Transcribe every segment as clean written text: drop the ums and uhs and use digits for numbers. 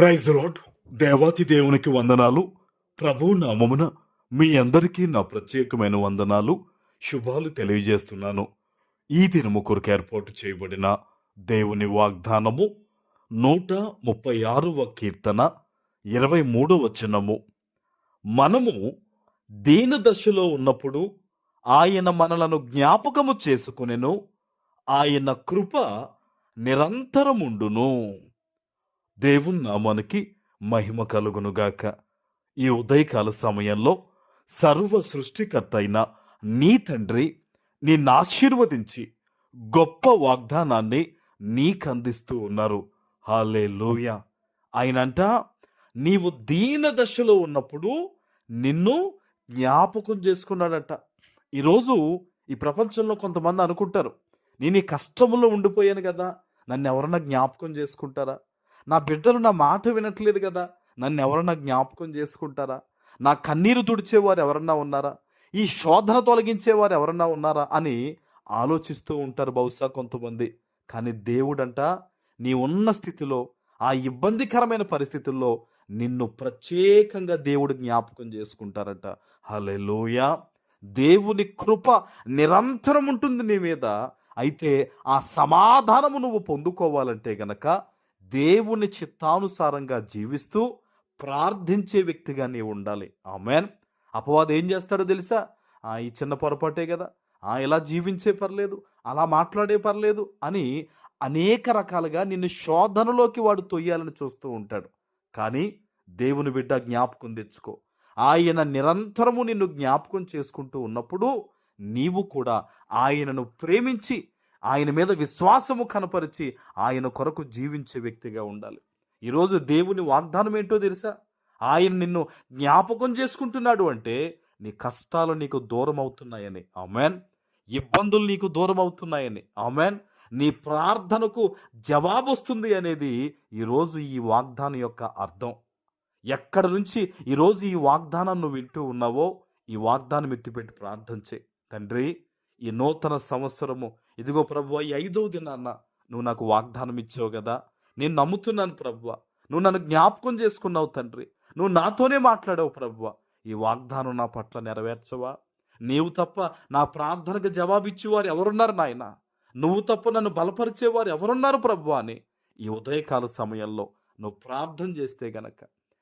Praise lord. దేవాతి దేవునికి వందనాలు. ప్రభు నామమున మీ అందరికీ నా ప్రత్యేకమైన వందనాలు, శుభాలు తెలియజేస్తున్నాను. ఈ దినము కొరకు ఏర్పాటు చేయబడిన దేవుని వాగ్దానము 136వ కీర్తన 23వ వచనము. మనము దీన దశలో ఉన్నప్పుడు ఆయన మనలను జ్ఞాపకము చేసుకొనెను, ఆయన కృప నిరంతరముండును. దేవుని నామానికి మహిమ కలుగునుగాక. ఈ ఉదయకాల సమయంలో సర్వ సృష్టికర్త అయిన నీ తండ్రి నిన్ను ఆశీర్వదించి గొప్ప వాగ్దానాన్ని నీకు అందిస్తూ ఉన్నారు. హల్లెలూయా. ఆయనంట నీవు దీన దశలో ఉన్నప్పుడు నిన్ను జ్ఞాపకం చేసుకున్నాడట. ఈరోజు ఈ ప్రపంచంలో కొంతమంది అనుకుంటారు, నేను ఈ కష్టంలో ఉండిపోయాను కదా, నన్ను ఎవరన్నా జ్ఞాపకం చేసుకుంటారా? నా బిడ్డలు నా మాట వినట్లేదు కదా, నన్ను ఎవరన్నా జ్ఞాపకం చేసుకుంటారా? నా కన్నీరు తుడిచేవారు ఎవరన్నా ఉన్నారా? ఈ శోధన తొలగించేవారు ఎవరన్నా ఉన్నారా అని ఆలోచిస్తూ ఉంటారు బహుశా కొంతమంది. కానీ దేవుడంట నీ ఉన్న స్థితిలో, ఆ ఇబ్బందికరమైన పరిస్థితుల్లో నిన్ను ప్రత్యేకంగా దేవుడు జ్ఞాపకం చేసుకుంటారట. హల్లెలూయా. దేవుని కృప నిరంతరం ఉంటుంది నీ మీద. అయితే ఆ సమాధానము నువ్వు పొందుకోవాలంటే గనక దేవుని చిత్తానుసారంగా జీవిస్తూ ప్రార్థించే వ్యక్తిగా నీవు ఉండాలి. ఆమేన్. అపవాది ఏం చేస్తాడో తెలుసా? ఈ చిన్న పొరపాటే కదా, ఇలా జీవించే పర్లేదు, అలా మాట్లాడే పర్లేదు అని అనేక రకాలుగా నిన్ను శోధనలోకి వాడు తొయ్యాలని చూస్తూ ఉంటాడు. కానీ దేవుని బిడ్డ జ్ఞాపకం తెచ్చుకో, ఆయన నిరంతరము నిన్ను జ్ఞాపకం చేసుకుంటూ ఉన్నప్పుడు నీవు కూడా ఆయనను ప్రేమించి ఆయన మీద విశ్వాసము కనపరిచి ఆయన కొరకు జీవించే వ్యక్తిగా ఉండాలి. ఈరోజు దేవుని వాగ్దానం ఏంటో తెలుసా? ఆయన నిన్ను జ్ఞాపకం చేసుకుంటున్నాడు అంటే నీ కష్టాలు నీకు దూరం అవుతున్నాయని. ఆమేన్. ఇబ్బందులు నీకు దూరం అవుతున్నాయని. ఆమేన్. నీ ప్రార్థనకు జవాబు వస్తుంది అనేది ఈరోజు ఈ వాగ్దానం యొక్క అర్థం. ఎక్కడి నుంచి ఈరోజు ఈ వాగ్దానాన్ని నువ్వు వింటూ ఉన్నావో ఈ వాగ్దానం ఎత్తిపెట్టి ప్రార్థన చేయి. తండ్రి, ఈ నూతన సంవత్సరము ఇదిగో ప్రభువా, ఈ 5వ దినాన్న నువ్వు నాకు వాగ్దానం ఇచ్చావు కదా, నేను నమ్ముతున్నాను ప్రభువా, నువ్వు నన్ను జ్ఞాపకం చేసుకున్నావు తండ్రి, నువ్వు నాతోనే మాట్లాడావు ప్రభువా, ఈ వాగ్దానం నా పట్ల నెరవేర్చవా? నీవు తప్ప నా ప్రార్థనకు జవాబిచ్చేవారు ఎవరున్నారు నాయన? నువ్వు తప్ప నన్ను బలపరిచేవారు ఎవరున్నారు ప్రభువా అని ఈ ఉదయకాల సమయంలో నువ్వు ప్రార్థన చేస్తే గనక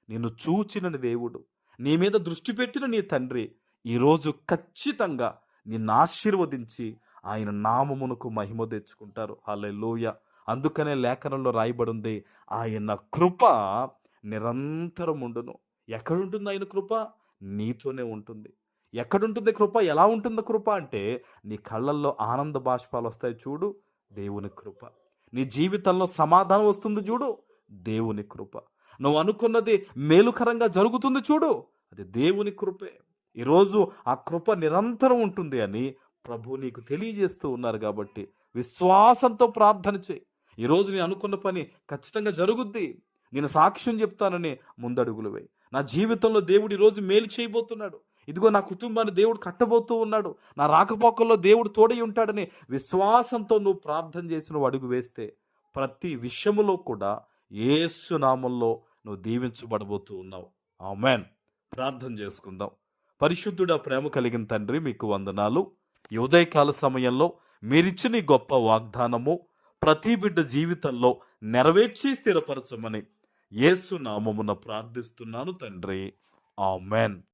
నిన్ను చూచిన దేవుడు, నీ మీద దృష్టి పెట్టిన నీ తండ్రి ఈరోజు ఖచ్చితంగా నిన్ను ఆశీర్వదించి ఆయన నామమునకు మహిమ తెచ్చుకుంటారు. హల్లెలూయా. అందుకనే లేఖనంలో రాయబడింది, ఆయన కృప నిరంతరం ఉండును. ఎక్కడుంటుంది ఆయన కృప? నీతోనే ఉంటుంది. ఎక్కడుంటుంది కృప? ఎలా ఉంటుంది కృప అంటే నీ కళ్ళల్లో ఆనంద బాష్పాలు వస్తాయి చూడు, దేవుని కృప. నీ జీవితంలో సమాధానం వస్తుంది చూడు, దేవుని కృప. నువ్వు అనుకున్నది మేలుకరంగా జరుగుతుంది చూడు, అది దేవుని కృపే. ఈరోజు ఆ కృప నిరంతరం ఉంటుంది అని ప్రభు నీకు తెలియజేస్తూ ఉన్నారు. కాబట్టి విశ్వాసంతో ప్రార్థన చేయి. ఈరోజు నేను అనుకున్న పని ఖచ్చితంగా జరుగుద్ది, నేను సాక్ష్యం చెప్తానని ముందడుగులు వేయి. నా జీవితంలో దేవుడు ఈరోజు మేలు చేయబోతున్నాడు, ఇదిగో నా కుటుంబాన్ని దేవుడు కట్టబోతూ ఉన్నాడు, నా రాకపోకల్లో దేవుడు తోడై ఉంటాడని విశ్వాసంతో నువ్వు ప్రార్థన చేసి నువ్వు అడుగు వేస్తే ప్రతి విషయములో కూడా యేసు నామంలో నువ్వు దీవించబడబోతూ ఉన్నావు. ఆమేన్. ప్రార్థన చేసుకుందాం. పరిశుద్ధుడా, ప్రేమ కలిగిన తండ్రి, మీకు వందనాలు. ఈ ఉదయకాల సమయంలో మీరిచ్చిన ఈ గొప్ప వాగ్దానము ప్రతి బిడ్డ జీవితంలో నెరవేర్చి స్థిరపరచమని యేసు నామమున ప్రార్థిస్తున్నాను తండ్రి. ఆమేన్.